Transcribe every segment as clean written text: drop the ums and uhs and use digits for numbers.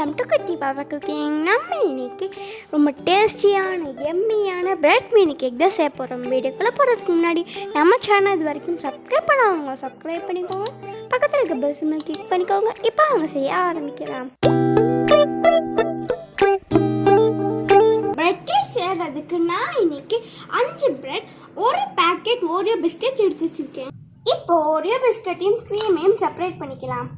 Welcome to குட்டி பாப்பா cooking. நம்ம இன்னைக்கு ரொம்ப டேஸ்டியான எம்மியான பிரெட் மினி கேக் தான் செய்ய போகிறோம். வீடியோக்குள்ளே போகிறதுக்கு முன்னாடி நம்ம சேனல் இது வரைக்கும் சப்ஸ்கிரைப் பண்ணாதவங்க சப்ஸ்கிரைப் பண்ணிக்கோங்க, பக்கத்தில் இருக்க பெல் சிம்பிளை கிளிக் பண்ணிக்கோங்க. இப்போ அவங்க செய்ய ஆரம்பிக்கலாம். பிரெட் கேக் செய்கிறதுக்கு நான் இன்னைக்கு 5 பிரெட், ஒரு பேக்கெட் ஓரியோ பிஸ்கட் எடுத்து வச்சுருக்கேன். இப்போ ஓரியோ பிஸ்கட்டையும் க்ரீமையும் செப்பரேட் பண்ணிக்கலாம்.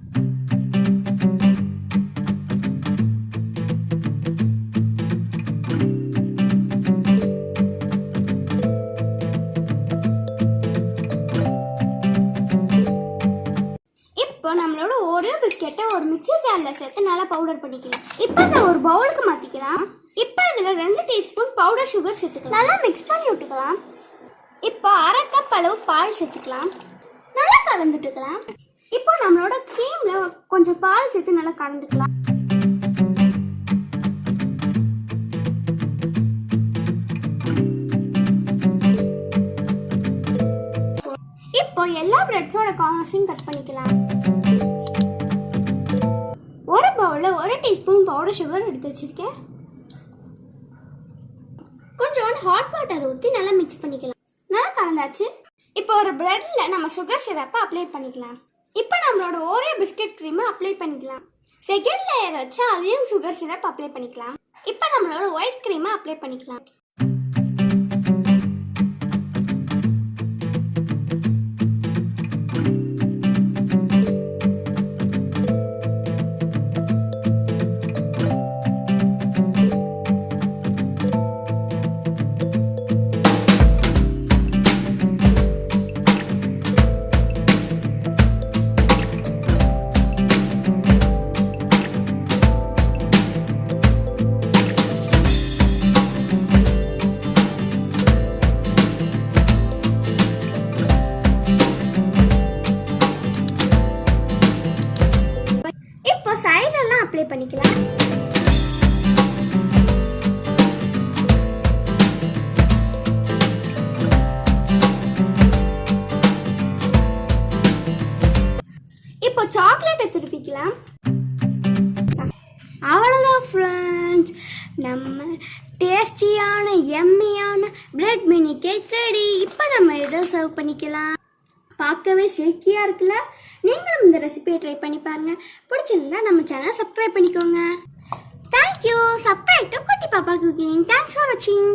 இப்போ நம்மளோட ஓரியோ பிஸ்கெட்டை ஒரு மிக்ஸி ஜாரில் சேர்த்து நல்லா பவுடர் பண்ணிக்கலாம். இப்போ அதை ஒரு பவுலுக்கு மாற்றிக்கலாம். இப்போ இதில் 2 டீஸ்பூன் பவுடர் சுகர் சேர்த்துக்கலாம். நல்லா மிக்ஸ் பண்ணி விட்டுக்கலாம். இப்போ 1/2 கப் அளவு பால் சேர்த்துக்கலாம். நல்லா கலந்துட்டுக்கலாம். இப்போ நம்மளோட க்ரீமில் கொஞ்சம் பால் சேர்த்து நல்லா கலந்துக்கலாம். இப்போ எல்லா பிரெட்ஸோட கார்னர்ஸையும் கட் பண்ணிக்கலாம். ஒரு பவுலில் 1 டீஸ்பூன் பவுடர் சுகர் எடுத்து வச்சிருக்கேன். கொஞ்சோண்டு ஹாட் வாட்டர் ஊற்றி நல்லா மிக்ஸ் பண்ணிக்கலாம். நல்லா கலந்தாச்சு. இப்போ ஒரு பிரெட்டில் நம்ம சுகர் சிரப்பை அப்ளை பண்ணிக்கலாம். இப்போ நம்மளோட ஓரியோ பிஸ்கட் க்ரீமை அப்ளை பண்ணிக்கலாம். செகண்ட் லேயர் வச்சு அதையும் சுகர் சிரப் அப்ளை பண்ணிக்கலாம். இப்போ நம்மளோட ஒயிட் க்ரீமை அப்ளை பண்ணிக்கலாம். சைடெல்லாம் அப்ளை பண்ணிக்கலாம். இப்போ சாக்லேட்டை திருப்பிக்கலாம். அவ்வளோதான் ஃப்ரெண்ட்ஸ், நம்ம டேஸ்டியான எம்மியான பிரெட் மினி கேக் ரெடி. இப்போ நம்ம இதை சர்வ் பண்ணிக்கலாம். பார்க்கவே சில்கியாக இருக்குல்ல? நீங்களும் இந்த ரெசிபியை ட்ரை பண்ணி பாருங்க. பிடிச்சிருந்தா நம்ம சேனலை சப்ஸ்கிரைப் பண்ணிக்கோங்க. தேங்க்யூ. சப்ஸ்கிரைப் டு குட்டி பாப்பா குக்கிங். தேங்க்ஸ் ஃபார் வாட்சிங்.